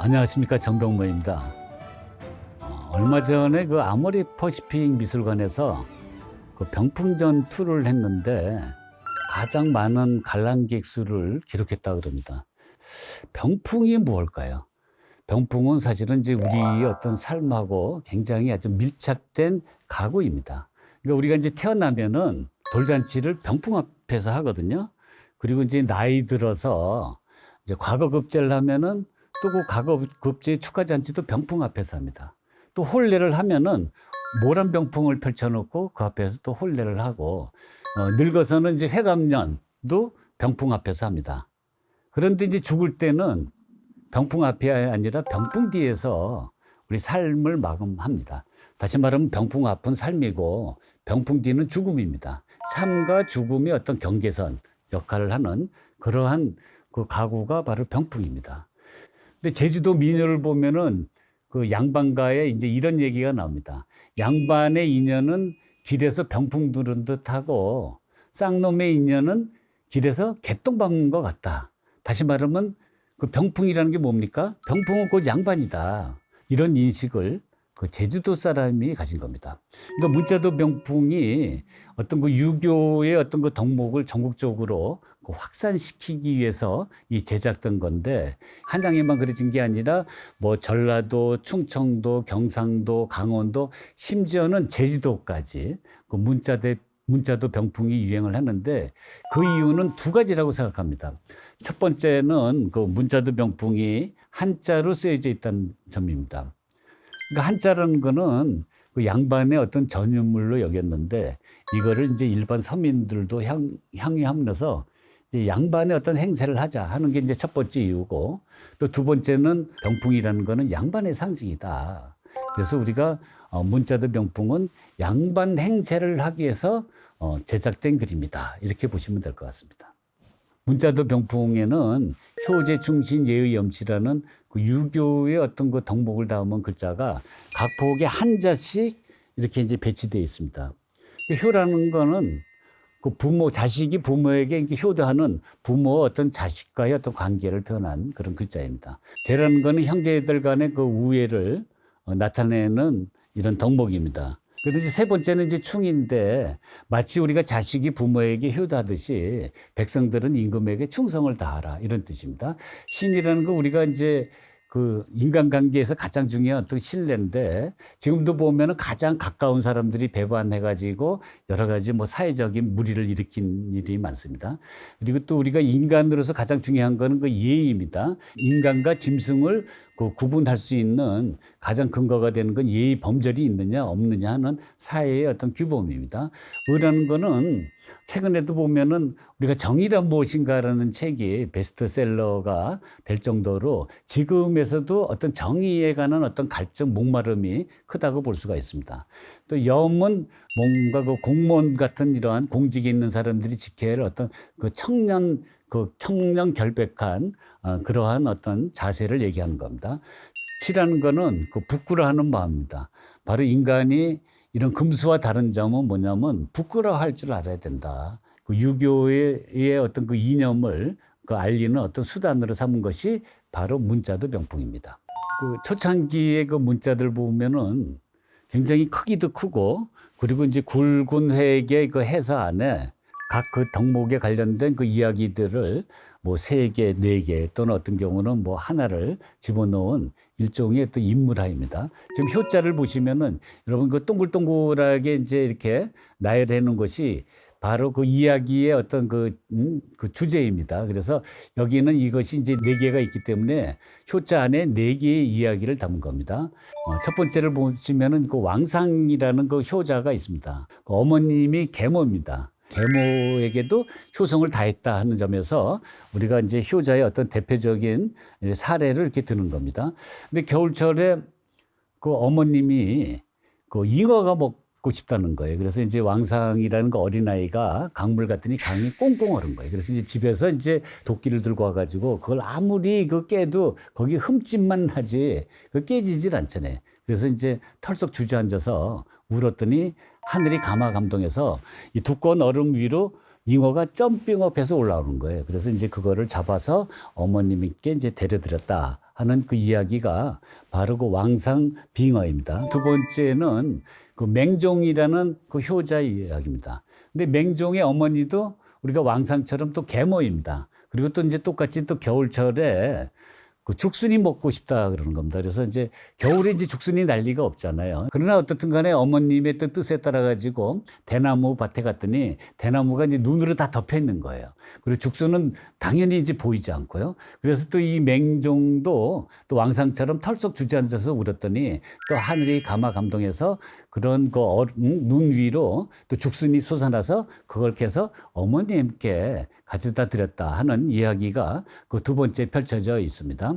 안녕하십니까, 정병모입니다. 얼마 전에 그 아모리 퍼시픽 미술관에서 그 병풍 전투를 했는데 가장 많은 관람객 수를 기록했다 그럽니다. 병풍이 무엇일까요? 병풍은 사실은 이제 우리의 어떤 삶하고 굉장히 아주 밀착된 가구입니다. 그러니까 우리가 이제 태어나면은 돌잔치를 병풍 앞에서 하거든요. 그리고 이제 나이 들어서 이제 과거급제를 하면은 또 그 과거급제 축하잔치도 병풍 앞에서 합니다. 또 혼례를 하면은 모란 병풍을 펼쳐놓고 그 앞에서 또 혼례를 하고, 늙어서는 이제 회갑년도 병풍 앞에서 합니다. 그런데 이제 죽을 때는 병풍 앞이 아니라 병풍 뒤에서 우리 삶을 마감합니다. 다시 말하면 병풍 앞은 삶이고 병풍 뒤는 죽음입니다. 삶과 죽음의 어떤 경계선 역할을 하는 그러한 그 가구가 바로 병풍입니다. 근데 제주도 민요를 보면은 그 양반가에 이제 이런 얘기가 나옵니다. 양반의 인연은 길에서 병풍 두른 듯하고 쌍놈의 인연은 길에서 개똥 밟는 것 같다. 다시 말하면 그 병풍이라는 게 뭡니까? 병풍은 곧 양반이다. 이런 인식을 그 제주도 사람이 가진 겁니다. 그러니까 문자도 병풍이 어떤 그 유교의 어떤 그 덕목을 전국적으로 그 확산시키기 위해서 이 제작된 건데, 한양에만 그려진 게 아니라 뭐 전라도, 충청도, 경상도, 강원도, 심지어는 제주도까지 그 문자도 병풍이 유행을 하는데, 그 이유는 두 가지라고 생각합니다. 첫 번째는 그 문자도 병풍이 한자로 쓰여져 있다는 점입니다. 그러니까 한자라는 거는 그 양반의 어떤 전유물로 여겼는데, 이거를 이제 일반 서민들도 향유하면서 이제 양반의 어떤 행세를 하자 하는 게 이제 첫 번째 이유고, 또 두 번째는 병풍이라는 거는 양반의 상징이다. 그래서 우리가 문자도 병풍은 양반 행세를 하기 위해서 제작된 그림이다. 이렇게 보시면 될 것 같습니다. 문자도 병풍에는 효제, 충신, 예의, 염치라는 그 유교의 어떤 그 덕목을 담은 글자가 각 폭에 한 자씩 이렇게 이제 배치되어 있습니다. 효라는 거는 그 자식이 부모에게 이렇게 효도하는 부모와 어떤 자식과의 어떤 관계를 표현한 그런 글자입니다. 제라는 거는 형제들 간의 그 우애를 나타내는 이런 덕목입니다. 그런데 이제 세 번째는 이제 충인데, 마치 우리가 자식이 부모에게 효도하듯이 백성들은 임금에게 충성을 다하라, 이런 뜻입니다. 신이라는 거 우리가 이제 그 인간관계에서 가장 중요한 어떤 신뢰인데, 지금도 보면은 가장 가까운 사람들이 배반해가지고 여러 가지 뭐 사회적인 무리를 일으킨 일이 많습니다. 그리고 또 우리가 인간으로서 가장 중요한 거는 그 예의입니다. 인간과 짐승을 그 구분할 수 있는 가장 근거가 되는 건 예의 범절이 있느냐 없느냐 하는 사회의 어떤 규범입니다. 의라는 거는 최근에도 보면은 우리가 정의란 무엇인가라는 책이 베스트셀러가 될 정도로 지금에서도 어떤 정의에 관한 어떤 갈증, 목마름이 크다고 볼 수가 있습니다. 또 염은 뭔가 그 공무원 같은 이러한 공직에 있는 사람들이 지켜야 할 어떤 그 청년 결백한 그러한 어떤 자세를 얘기하는 겁니다. 치라는 거는 그 부끄러워하는 마음입니다. 바로 인간이 이런 금수와 다른 점은 뭐냐면 부끄러워할 줄 알아야 된다. 그 유교의 어떤 그 이념을 그 알리는 어떤 수단으로 삼은 것이 바로 문자도 병풍입니다. 그 초창기의 그 문자들 보면은 굉장히 크기도 크고, 그리고 이제 굵은 회의 그 해서 안에 각 그 덕목에 관련된 그 이야기들을 뭐 3개, 4개 또는 어떤 경우는 뭐 하나를 집어넣은 일종의 또 인물화입니다. 지금 효자를 보시면은 여러분 그 동글동글하게 이제 이렇게 나열해 놓은 것이 바로 그 이야기의 어떤 그 주제입니다. 그래서 여기는 이것이 이제 4개가 있기 때문에 효자 안에 4개의 이야기를 담은 겁니다. 첫 번째를 보시면은 그 왕상이라는 그 효자가 있습니다. 그 어머님이 계모입니다. 계모에게도 효성을 다했다 하는 점에서 우리가 이제 효자의 어떤 대표적인 사례를 이렇게 드는 겁니다. 근데 겨울철에 그 어머님이 그 잉어가 먹고 싶다는 거예요. 그래서 이제 왕상이라는 그 어린아이가 강물 갔더니 강이 꽁꽁 얼은 거예요. 그래서 이제 집에서 이제 도끼를 들고 와가지고 그걸 아무리 그 깨도 거기 흠집만 나지 그 깨지질 않잖아요. 그래서 이제 털썩 주저앉아서 울었더니 하늘이 감화감동해서 이 두꺼운 얼음 위로 잉어가 점핑업해서 올라오는 거예요. 그래서 이제 그거를 잡아서 어머님께 이제 데려드렸다 하는 그 이야기가 바로 그 왕상빙어입니다. 두 번째는 그 맹종이라는 그 효자 이야기입니다. 근데 맹종의 어머니도 우리가 왕상처럼 또 계모입니다. 그리고 또 이제 똑같이 또 겨울철에 그 죽순이 먹고 싶다 그러는 겁니다. 그래서 이제 겨울에 이제 죽순이 날 리가 없잖아요. 그러나 어떻든 간에 어머님의 뜻에 따라 가지고 대나무 밭에 갔더니 대나무가 이제 눈으로 다 덮여 있는 거예요. 그리고 죽순은 당연히 이제 보이지 않고요. 그래서 또 이 맹종도 또 왕상처럼 털썩 주저앉아서 울었더니 또 하늘이 감동해서 그런 그 눈 위로 또 죽순이 솟아나서 그걸 캐서 어머님께 가져다 드렸다 하는 이야기가 그 두 번째 펼쳐져 있습니다.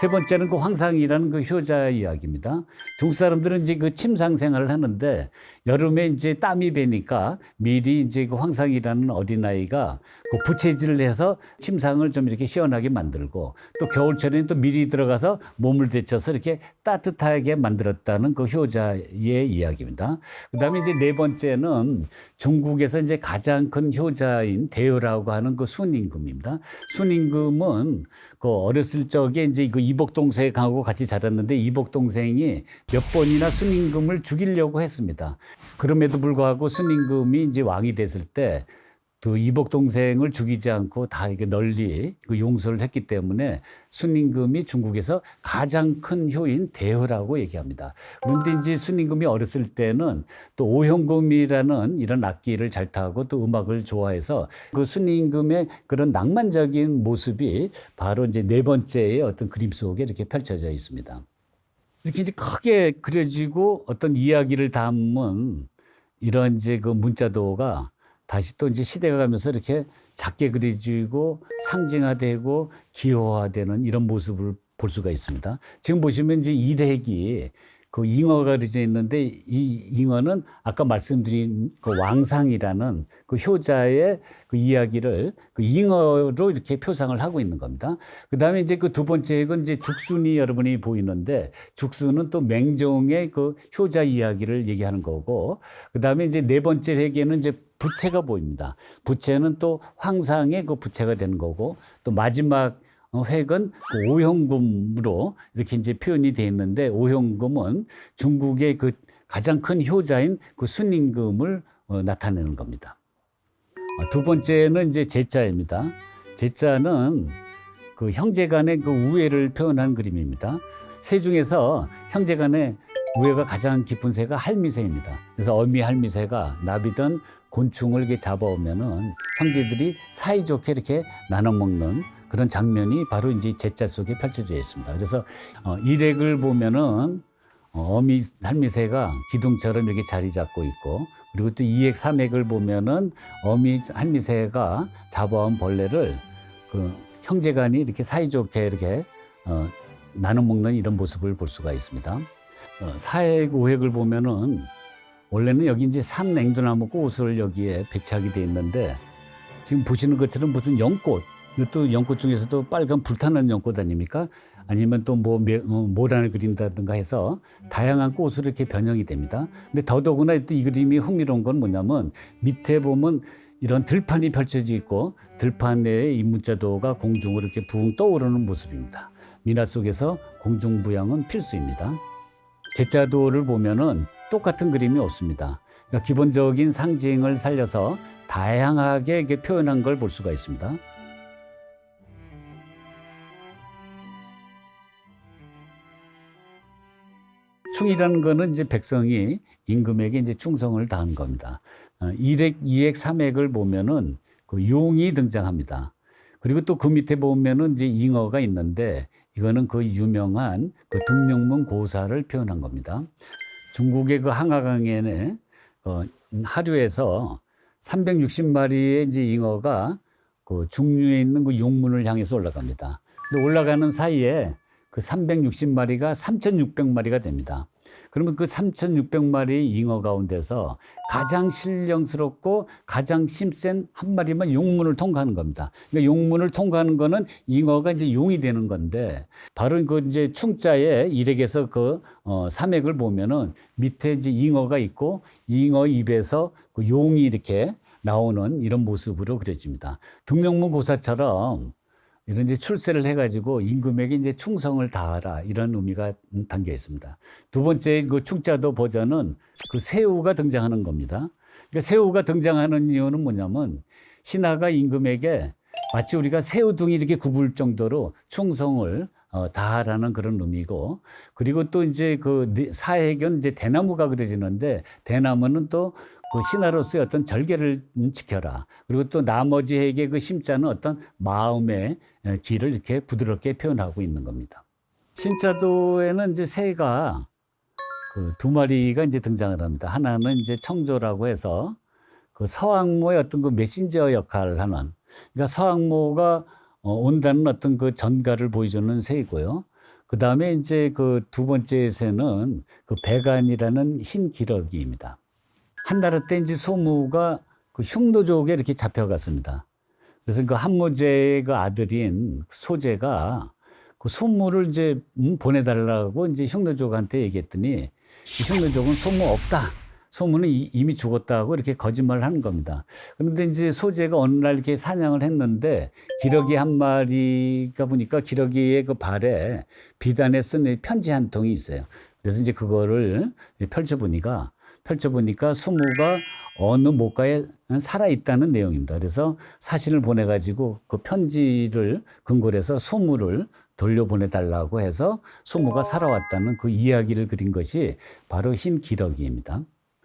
세 번째는 그 황상이라는 그 효자 이야기입니다. 중국 사람들은 이제 그 침상 생활을 하는데 여름에 이제 땀이 배니까 미리 이제 그 황상이라는 어린아이가 그 부채질을 해서 침상을 좀 이렇게 시원하게 만들고 또 겨울철에는 또 미리 들어가서 몸을 데쳐서 이렇게 따뜻하게 만들었다는 그 효자의 이야기입니다. 그 다음에 이제 네 번째는 중국에서 이제 가장 큰 효자인 대효라고 하는 그 순임금입니다. 순임금은 그 어렸을 적에 이제 그 이복 동생하고 같이 자랐는데 이복 동생이 몇 번이나 순임금을 죽이려고 했습니다. 그럼에도 불구하고 순임금이 이제 왕이 됐을 때 그 이복 동생을 죽이지 않고 다 이렇게 널리 그 용서를 했기 때문에 순임금이 중국에서 가장 큰 효인 대효라고 얘기합니다. 그런데 이제 순임금이 어렸을 때는 또 오형금이라는 이런 악기를 잘 타고 또 음악을 좋아해서 그 순임금의 그런 낭만적인 모습이 바로 이제 네 번째의 어떤 그림 속에 이렇게 펼쳐져 있습니다. 이렇게 이제 크게 그려지고 어떤 이야기를 담은 이런 이제 그 문자도가 다시 또 이제 시대가 가면서 이렇게 작게 그려지고 상징화되고 기호화되는 이런 모습을 볼 수가 있습니다. 지금 보시면 이제 일획이 그 잉어가 그려져 있는데 이 잉어는 아까 말씀드린 그 왕상이라는 그 효자의 그 이야기를 그 잉어로 이렇게 표상을 하고 있는 겁니다. 그 다음에 이제 그 두 번째 건 이제 죽순이 여러분이 보이는데 죽순은 또 맹종의 그 효자 이야기를 얘기하는 거고 그 다음에 이제 네 번째 회계는 이제 부채가 보입니다. 부채는 또 황상의 그 부채가 되는 거고 또 마지막 획은 그 오형금으로 이렇게 이제 표현이 되어 있는데 오형금은 중국의 그 가장 큰 효자인 그 순임금을 나타내는 겁니다. 두 번째는 이제 제자입니다. 제자는 그 형제 간의 그 우애를 표현한 그림입니다. 새 중에서 형제 간의 우애가 가장 깊은 새가 할미새입니다. 그래서 어미 할미새가 나비든 곤충을 이렇게 잡아오면은 형제들이 사이좋게 이렇게 나눠 먹는 그런 장면이 바로 이제 제자 속에 펼쳐져 있습니다. 그래서 일획을 보면은 어미 할미새가 기둥처럼 이렇게 자리 잡고 있고 그리고 또 이획 삼획을 보면은 어미 할미새가 잡아온 벌레를 그 형제간이 이렇게 사이좋게 이렇게 나눠 먹는 이런 모습을 볼 수가 있습니다. 사획 오획을 보면은 원래는 여기 이제 삼냉두나무 꽃을 여기에 배치하게 돼 있는데 지금 보시는 것처럼 무슨 연꽃, 이것도 연꽃 중에서도 빨간 불타는 연꽃 아닙니까? 아니면 또 뭐 모란을 그린다든가 해서 다양한 꽃으로 이렇게 변형이 됩니다. 근데 더더구나 또 이 그림이 흥미로운 건 뭐냐면 밑에 보면 이런 들판이 펼쳐져 있고 들판 내에 이 문자도가 공중으로 이렇게 붕 떠오르는 모습입니다. 미나 속에서 공중부양은 필수입니다. 제자도를 보면은 똑같은 그림이 없습니다. 그러니까 기본적인 상징을 살려서 다양하게 이렇게 표현한 걸 볼 수가 있습니다. 충이라는 거는 이제 백성이 임금에게 이제 충성을 다한 겁니다. 일획, 이획, 삼획을 보면은 그 용이 등장합니다. 그리고 또 그 밑에 보면은 이제 잉어가 있는데 이거는 그 유명한 그 등룡문 고사를 표현한 겁니다. 중국의 그 항하강에는 하류에서 360마리의 이제 잉어가 그 중류에 있는 그 용문을 향해서 올라갑니다. 근데 올라가는 사이에 그 360마리가 3,600마리가 됩니다. 그러면 그 3,600마리 잉어 가운데서 가장 신령스럽고 가장 힘센 한 마리만 용문을 통과하는 겁니다. 그러니까 용문을 통과하는 거는 잉어가 이제 용이 되는 건데 바로 그 이제 충자의 일획에서 그 삼획을 보면은 밑에 이제 잉어가 있고 잉어 입에서 그 용이 이렇게 나오는 이런 모습으로 그려집니다. 등룡문 고사처럼 이런 이제 출세를 해가지고 임금에게 이제 충성을 다하라 이런 의미가 담겨 있습니다. 두 번째 그 충자도 버전은 그 새우가 등장하는 겁니다. 그러니까 새우가 등장하는 이유는 뭐냐면 신하가 임금에게 마치 우리가 새우등이 이렇게 굽을 정도로 충성을 다하라는 그런 의미고, 그리고 또 이제 그 사해견 이제 대나무가 그려지는데 대나무는 또 그 신하로서의 어떤 절개를 지켜라. 그리고 또 나머지 해에게 그 심자는 어떤 마음의 길을 이렇게 부드럽게 표현하고 있는 겁니다. 신자도에는 이제 새가 그 두 마리가 이제 등장을 합니다. 하나는 이제 청조라고 해서 그 서왕모의 어떤 그 메신저 역할을 하는, 그러니까 서왕모가 온다는 어떤 그 전가를 보여주는 새이고요. 그 다음에 이제 그 두 번째 새는 그 백안이라는 흰 기러기입니다. 한나라 때 이제 소무가 그 흉노족에 이렇게 잡혀갔습니다. 그래서 그 한무제의 그 아들인 소제가 그 소무를 이제 보내달라고 이제 흉노족한테 얘기했더니 흉노족은 소무 없다. 소무는 이미 죽었다고 이렇게 거짓말을 하는 겁니다. 그런데 이제 소제가 어느 날 이렇게 사냥을 했는데 기러기 한 마리가 보니까 기러기의 그 발에 비단에 쓴 편지 한 통이 있어요. 그래서 이제 그거를 펼쳐보니까 소무가 어느 목가에 살아있다는 내용입니다. 그래서 사신을 보내가지고 그 편지를 근거로 해서 소무를 돌려보내달라고 해서 소무가 살아왔다는 그 이야기를 그린 것이 바로 흰 기러기입니다.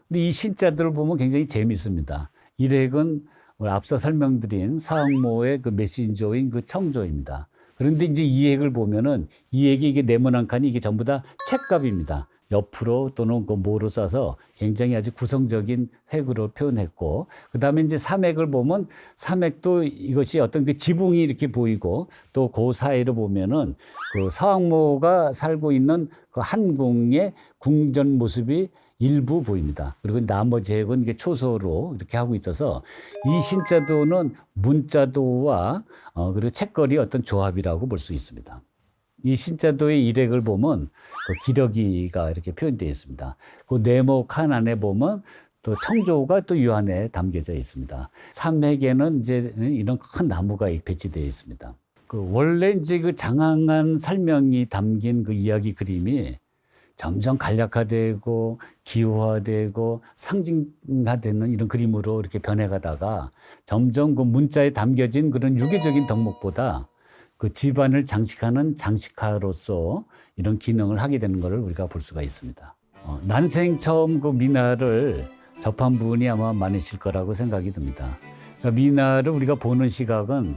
근데 이 신자들을 보면 굉장히 재밌습니다. 일획은 앞서 설명드린 사왕모의 그 메신저인 그 청조입니다. 그런데 이제 이 액을 보면은 이 액이 이게 네모 한 칸이 이게 전부 다 책값입니다. 옆으로 또는 그 모로 써서 굉장히 아주 구성적인 획으로 표현했고, 그 다음에 이제 삼액을 보면 삼액도 이것이 어떤 그 지붕이 이렇게 보이고, 또 그 사이로 보면은 그 서왕모가 살고 있는 그 한궁의 궁전 모습이 일부 보입니다. 그리고 나머지 핵은 이게 초소로 이렇게 하고 있어서 이 신자도는 문자도와 그리고 책거리 어떤 조합이라고 볼 수 있습니다. 이 신자도의 일액을 보면 그 기러기가 이렇게 표현되어 있습니다. 그 네모 칸 안에 보면 또 청조가 또 이 안에 담겨져 있습니다. 삼핵에는 이제 이런 큰 나무가 배치되어 있습니다. 그 원래 이제 그 장황한 설명이 담긴 그 이야기 그림이 점점 간략화되고 기호화되고 상징화되는 이런 그림으로 이렇게 변해가다가 점점 그 문자에 담겨진 그런 유기적인 덕목보다 그 집안을 장식하는 장식화로서 이런 기능을 하게 되는 것을 우리가 볼 수가 있습니다. 난생 처음 그 미나를 접한 분이 아마 많으실 거라고 생각이 듭니다. 그러니까 미나를 우리가 보는 시각은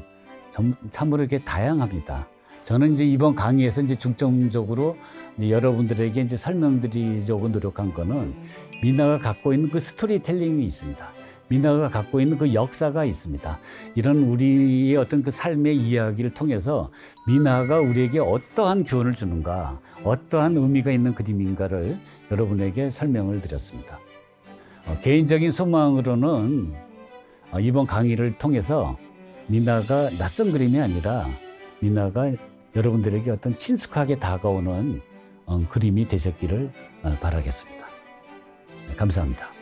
참으로 이렇게 다양합니다. 저는 이제 이번 강의에서 이제 중점적으로 이제 여러분들에게 이제 설명드리려고 노력한 거는 미나가 갖고 있는 그 스토리텔링이 있습니다. 미나가 갖고 있는 그 역사가 있습니다. 이런 우리의 어떤 그 삶의 이야기를 통해서 미나가 우리에게 어떠한 교훈을 주는가, 어떠한 의미가 있는 그림인가를 여러분에게 설명을 드렸습니다. 개인적인 소망으로는 이번 강의를 통해서 미나가 낯선 그림이 아니라 미나가 여러분들에게 어떤 친숙하게 다가오는 그림이 되셨기를 바라겠습니다. 감사합니다.